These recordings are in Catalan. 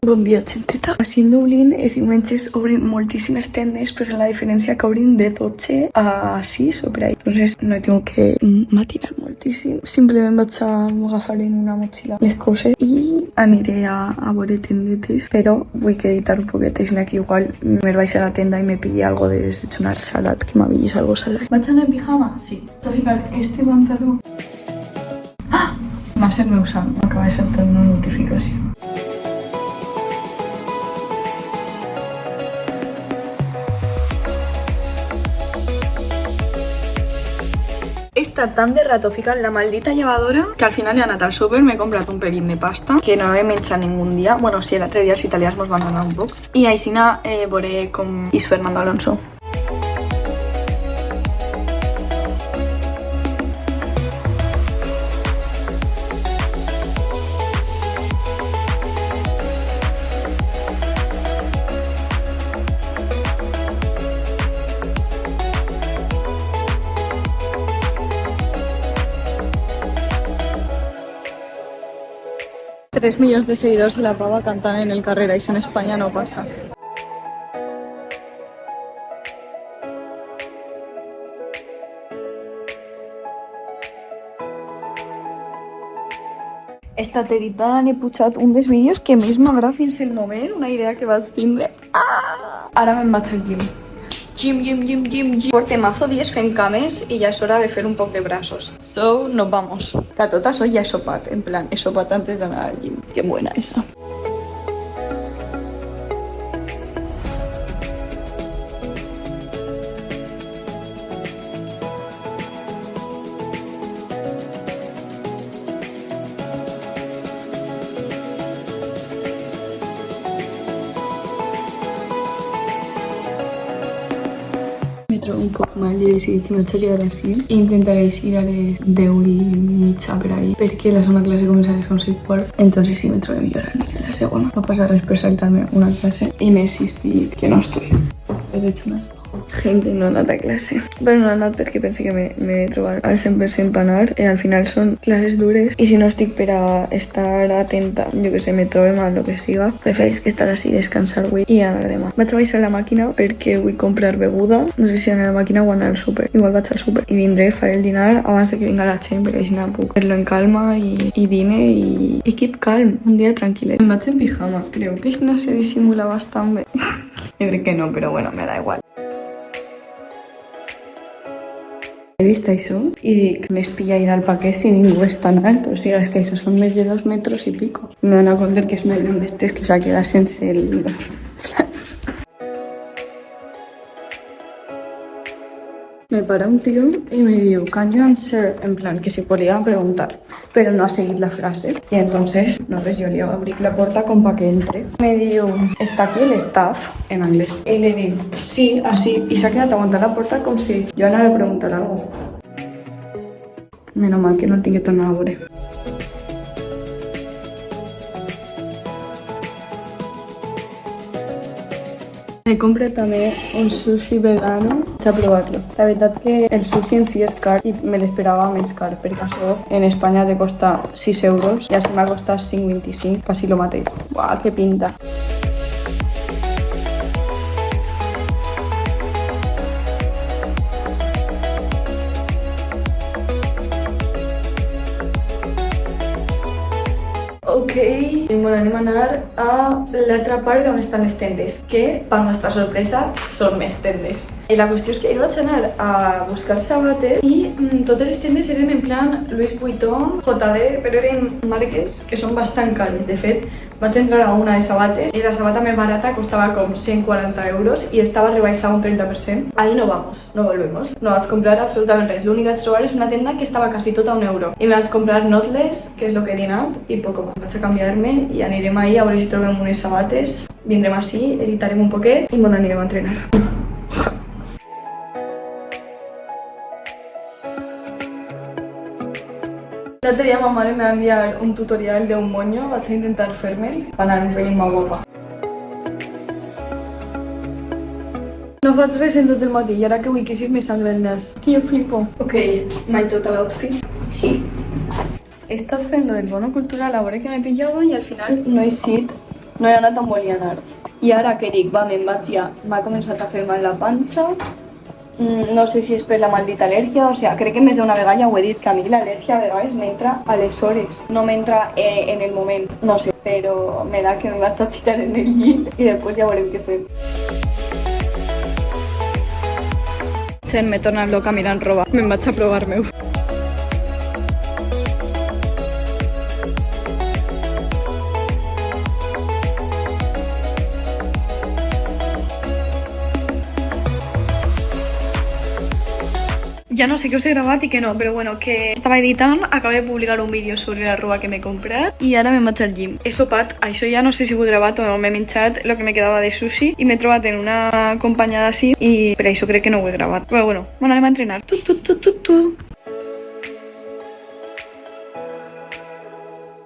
Bon dia, xenteta. Així en Dublín els diumenges obrin moltíssimes tendes, però la diferència que obrin de 12 a 6 o per ahí. Entonces no he tingut que matinar moltíssim. Simplement vaig a agafar en una motxilla les coses i aniré a veure tendetes, però vull que editar un poquet, així que igual me vaig a la tenda i me pillé algo de desayunar salat, que m'avillis algo salat. ¿Vaig anar en pijama? Sí. Vaig a ficar este pantaló. Ah! Va ser meu sant, m'acaba de saltar una notificació. He estat tan de rato ficant la maldita llevadora que al final he anat al súper, m'he comprat un pelín de pasta que no he menjat ningún dia. Bueno, sí, l'altre dia els italians mos van donar un poc. I així veuré com és Fernando Alonso. Tres milions de seguidors a la pava cantant en el carrer, això en Espanya no passa. He estat editant, he pujat un dels vídeos que més m'agrada fins el moment, una idea que vaig tindre. Ah! Ara me'n vaig al gym. Gym. Portem mazo dies fent cames i ja és hora de fer un poc de braços. So, nos vamos. Que tot això ja he sopat, en plan, he sopat antes d'anar al gym. Que buena esa. Me trobo un poc mal i he decidit que no vaig a així. Intentaré ir a les 10:30 per ahí, perquè la segona classe comença a les 11:15. Entonces si me trobo millor aniré a la segona. No passa res per saltar-me una classe i més si estic que no estoy. He hecho una gente no ha anat a classe. Però no ha anat perquè pense que m'he de trobar al 100% per anar. Al final són classes dures i si no estic per a estar atenta, jo que sé, me trobe mal, lo que siga, prefereix que estar així, descansar avui i anar demà. Vaig a baixar a la màquina perquè vull comprar beguda. No sé si anar a la màquina o anar al súper. Igual vaig al súper i vindré, faré el dinar abans de que vinga la gent perquè així puc fer-lo en calma i dine i keep calm, un dia tranquil·let. Em vaig en pijama, creo que no se dissimula bastant bé. Jo crec que no, però bueno, me da igual. He vist això i dic, m'és pilla ir al paquet si ningú és tan alt, o sigui, és que això són més de 2 metres i pico. Me van a contar que és una llum d'estes que s'ha quedat sense el flash. Me para un tío y me diu, can you answer? En plan, que si podía preguntar, pero no ha seguido la frase. Y entonces, no ves, yo le abrí la puerta con para que entre. Me diu, ¿está aquí el staff? En inglés. Y le digo, sí, así. Y se ha quedado a aguantar la puerta como si yo no le preguntara algo. Menos mal que no tiene que tornar a veure. Me compré també un sushi vegano, vaig a provar-lo. La veritat que el sushi en si és car i me l'esperava més car, perquè això en Espanya te costa 6 euros, ja se m'ha costat 5,25, quasi lo mateix. Buah, que pinta! Ok, bueno, anem a anar a l'altra part on estan les tendes, que, per nostra sorpresa, són més tendes. I la qüestió és que jo vaig anar a buscar sabates i totes les tendes eren en plan Louis Vuitton, JD, però eren marques que són bastant cares. De fet, vaig entrar a una de sabates i la sabata més barata costava com 140 euros i estava rebaixada un 30%. Ahí no vamos, no volvemos. No vaig comprar absolutament res. L'únic que vaig trobar és una tenda que estava quasi tot a €1. I me vaig comprar knotless, que és lo que he dinat, i poco más. Vaig a canviar-me i anirem ahí a veure si trobem unes sabates. Vindrem així, editarem un poquet i bueno, anirem a entrenar. L'altre dia ma mare me va enviar un tutorial d'un moño, vaig a intentar fer-me'l per anar un pelín més guapa. No faig res en tot el matí i ara que vull que sí me sangra el nas. Que jo flipo. Ok, m'he tot l'outfit. He estat fent lo del bono cultural a veure que me pillava i al final no he sigut No he anat on volia anar. I ara que dic, va, me'n vaig ja. M'ha començat a fer mal la panxa. No sé si és per la maldita al·lèrgia, o sea, crec que més d'una vegada ja ho he dit, que a mi l'al·lèrgia a vegades m'entra a les hores, no m'entra en el moment, no sé, però me da que me vaig a xitar en el llit i després ja veurem què fem. Gent, m'he tornat loca mirant roba, me'n vaig a provar-me-ho. Ya no sé qué os he grabado y qué no, pero bueno, que estaba editando, acabé de publicar un vídeo sobre la roba que m'he comprat i ara me'n vaig al gym. He sopat, això ja no sé si ho he gravat o no, m'he menjat el que me quedava de sushi i m'he trobat en una acompanyada així i per això crec que no ho he gravat. Però bueno, anem a entrenar.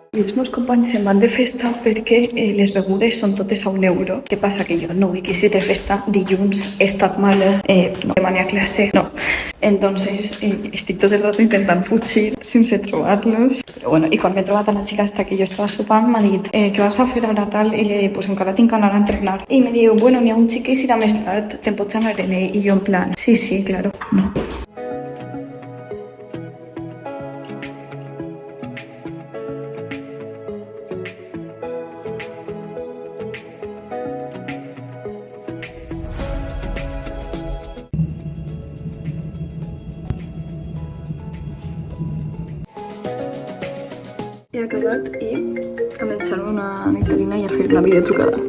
I els meus companys se'n van de festa perquè les begudes són totes a €1. Què passa? Que jo no vull que si de festa dilluns he estat mala, no demani a classe, no. Entonces estic tot el rato intentant fugir sense trobar-los. Però bueno, i quan m'he trobat a la xica hasta que jo estava sopant m'ha dit què vas a fer ara tal? I li he dit, pues encara tinc que anar a entrenar. I me diu, bueno, n'hi ha un xic que serà més tard, te'n pots anar en ell? I jo en plan, sí, claro, no. He acabat i a menjar una nectarina i a fer una videotrucada.